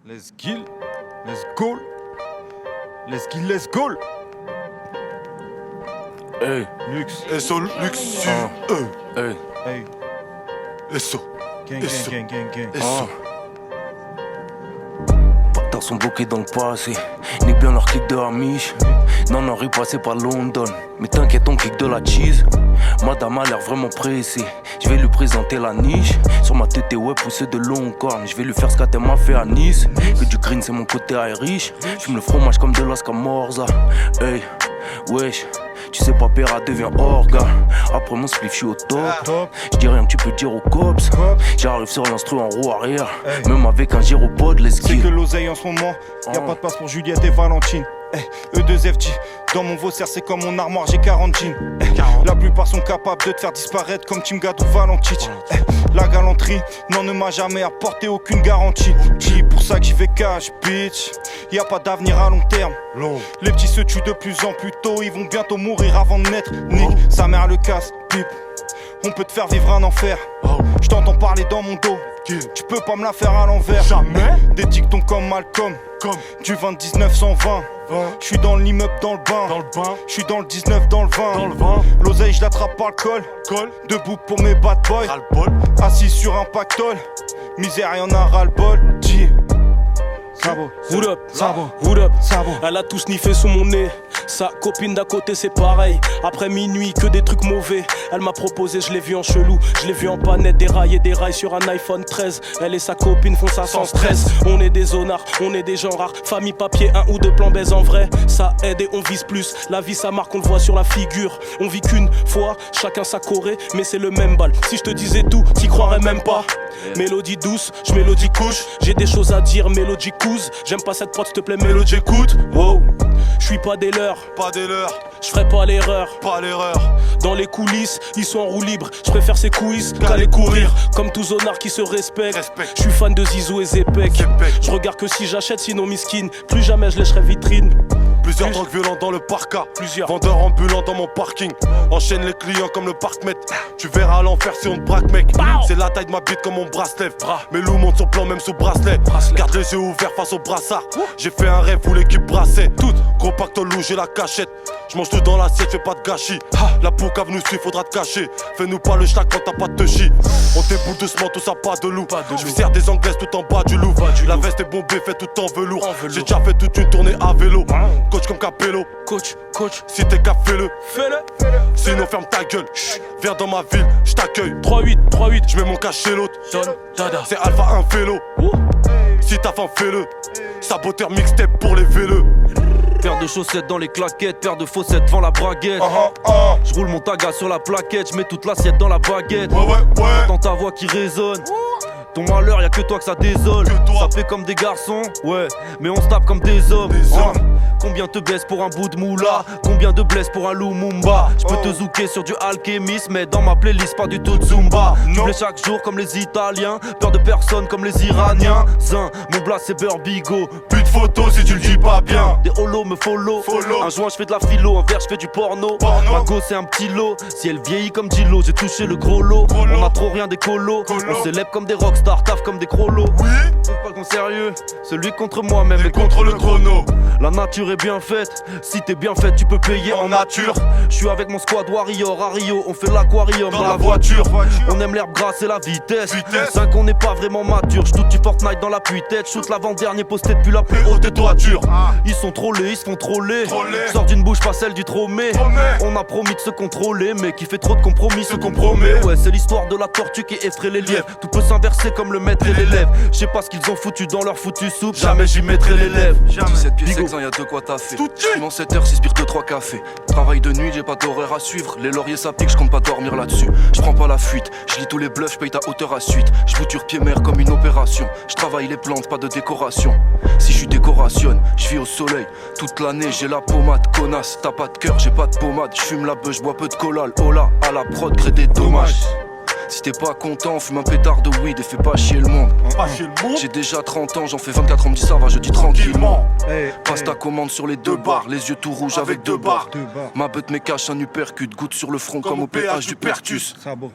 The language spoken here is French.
Let's kill, let's go, let's kill, let's go. Hey, Lux, SO, Lux, hey, hey, SO, gang, SO, gang, gang, gang, gang. SO. Bâtards sont bloqués dans le passé, nique bien leur clic de Amish. Non, non, repassé par London, mais t'inquiète, on kick de la cheese. Madame a l'air vraiment pressée, je vais lui présenter la niche. Sur ma tête, ouais, poussé de long cornes, je vais lui faire ce qu'elle m'a fait à Nice. Que du green, c'est mon côté Irish. J'fume le fromage comme de l'Oscar Morza. Hey, wesh. Tu sais pas, Péra devient orga. Après mon spliff, j'suis au top. J'dis rien que tu peux dire aux cops. J'arrive sur l'instru en roue arrière. Même avec un gyropode, let's C'est go. que l'oseille en ce moment, y'a pas de place pour Juliette et Valentine. E2FG, dans mon Vaussaire c'est comme mon armoire, j'ai 40 jeans. La plupart sont capables de te faire disparaître comme Tim Gad ou Valentic. La galanterie, non, ne m'a jamais apporté aucune garantie. Pour ça que j'y vais cash, bitch. Y'a pas d'avenir à long terme. Les petits se tuent de plus en plus tôt, ils vont bientôt mourir avant de naître. Nick, sa mère le casse, pipe. On peut te faire vivre un enfer. Je t'entends parler dans mon dos. Tu peux pas me la faire à l'envers. Jamais. Des dictons comme Malcolm. Du 20-19-120. J'suis dans l'immeuble dans le bain. J'suis dans le 19 dans le 20. L'oseille je l'attrape par le col. Debout pour mes bad boys. Assis sur un pactole. Misère y'en a ras le bol. Sabo, Wood up, Sabo, wood up. Sabo. Elle a tout sniffé sous mon nez. Sa copine d'à côté c'est pareil. Après minuit que des trucs mauvais. Elle m'a proposé, je l'ai vu en chelou. Je l'ai vu en panette, des rails sur un iPhone 13. Elle et sa copine font ça sans stress. On est des zonards, on est des gens rares. Famille papier, un ou deux plans baise en vrai. Ça aide et on vise plus. La vie ça marque, on le voit sur la figure. On vit qu'une fois, chacun sa Corée. Mais c'est le même bal. Si je te disais tout, t'y croirais même pas. Mélodie douce, je mélodie couche. J'ai des choses à dire, mélodie couse. J'aime pas cette prod, s'il te plaît, mélodie écoute. Wow, je suis pas des leurs, Pas des leurs, je ferai pas l'erreur. pas l'erreur. Dans les coulisses, ils sont en roue libre. Je préfère ces coulisses qu'à les courir. Comme tout zonard qui se respecte. Je suis fan de Zizou et Zepek. Je regarde que si j'achète, sinon miskin. Plus jamais je lècherai vitrine. Plusieurs drogues violentes dans le parka. Plusieurs. Vendeurs ambulants dans mon parking. Enchaîne les clients comme le parkmet. Tu verras à l'enfer si on te braque, mec. C'est la taille de ma bite comme mon bracelet. Mais Lou monte son plan même sous bracelet. Garde les yeux ouverts face au brassard. J'ai fait un rêve où l'équipe brassait. Tout gros pactole loup, j'ai la cachette. J'mange tout dans l'assiette, fais pas de gâchis. La poucave nous suit, faudra te cacher. Fais-nous pas le schlag quand t'as pas de touchy. On déboule doucement, tout ça pas de loup. Je sers des anglaises tout en bas du loup. La veste est bombée, fait tout en velours. J'ai déjà fait toute une tournée à vélo. Coach comme Capello. Coach, Si t'es cap, fais-le. fais-le. Sinon ferme ta gueule. Viens dans ma ville, je t'accueille. 3-8. Je mets mon cash chez l'autre. Don, dada. C'est Alpha 1 vélo. Si t'as faim, fais-le. Saboteur mixtape pour les véleux. Paire de chaussettes dans les claquettes, paire de faussettes devant la braguette. Je roule mon taga sur la plaquette, je mets toute l'assiette dans la baguette. Ouais. J'entends ta voix qui résonne. Ton malheur, y'a que toi que ça désole. Ça fait comme des garçons, ouais, mais on se tape comme des hommes. Combien te baisse pour un bout de moula? Combien de blesse pour un Lumumba? Je peux te zouker sur du alchémisme, mais dans ma playlist pas du tout de Zumba. Tu plais chaque jour comme les Italiens, peur de personne comme les Iraniens. Zin, mon blast c'est Burbigo. Plus de photos si tu le dis pas bien. Des holos me follow. Un joint je fais de la philo, un verre je fais du porno. Ma go c'est un petit lot, si elle vieillit comme Dilo, j'ai touché le gros lot. On a trop rien des colos, on célèbre comme des rockstars, taf comme des crolos. Oui, C'est pas qu'on sérieux, celui contre moi-même mais contre le chrono. La nature est bien faite, si t'es bien faite tu peux payer En nature. Je suis avec mon squad Warrior à Rio, on fait l'aquarium Dans la voiture. On aime l'herbe grasse et la vitesse 5 on n'est pas vraiment mature, j'toute du Fortnite dans la tête shoot l'avant-dernier posté depuis la plus haute des toitures. Ils sont trollés, ils se font troller. Sort d'une bouche pas celle du tromé. On a promis de se contrôler, mais qui fait trop de compromis se compromet. Ouais, c'est l'histoire de la tortue qui effraie les lièvres. Tout peut s'inverser comme le maître et l'élève. Je sais pas ce qu'ils ont foutu dans leur foutue soupe, jamais j'y mettrai les lèvres. 17 pieds Bigo. sexants, y'a de quoi taffer. J'fume en 7 heures, 6 bières, 2-3 cafés. Travail de nuit, j'ai pas d'horaire à suivre. Les lauriers ça pique, j'compte pas dormir là-dessus. J'prends pas la fuite, j'lis tous les bluffs, j'paye ta hauteur à suite. J'bouture pied-mer comme une opération. J'travaille les plantes, pas de décoration. Si j'suis décoration, j'vis au soleil. Toute l'année j'ai la pommade, connasse. T'as pas de cœur, j'ai pas de pommade. J'fume la beuh, j'bois peu de collal. Oh là, à la prod, crée des dommages. Si t'es pas content, fume un pétard de weed et fais pas chier le monde. J'ai déjà 30 ans, j'en fais 24, on me dit ça va, je dis tranquillement. Passe ta commande sur les 2 barres, les yeux tout rouges avec 2 barres. Ma bête me cache un uppercut, goutte sur le front comme au péage du Pertus. Sabo.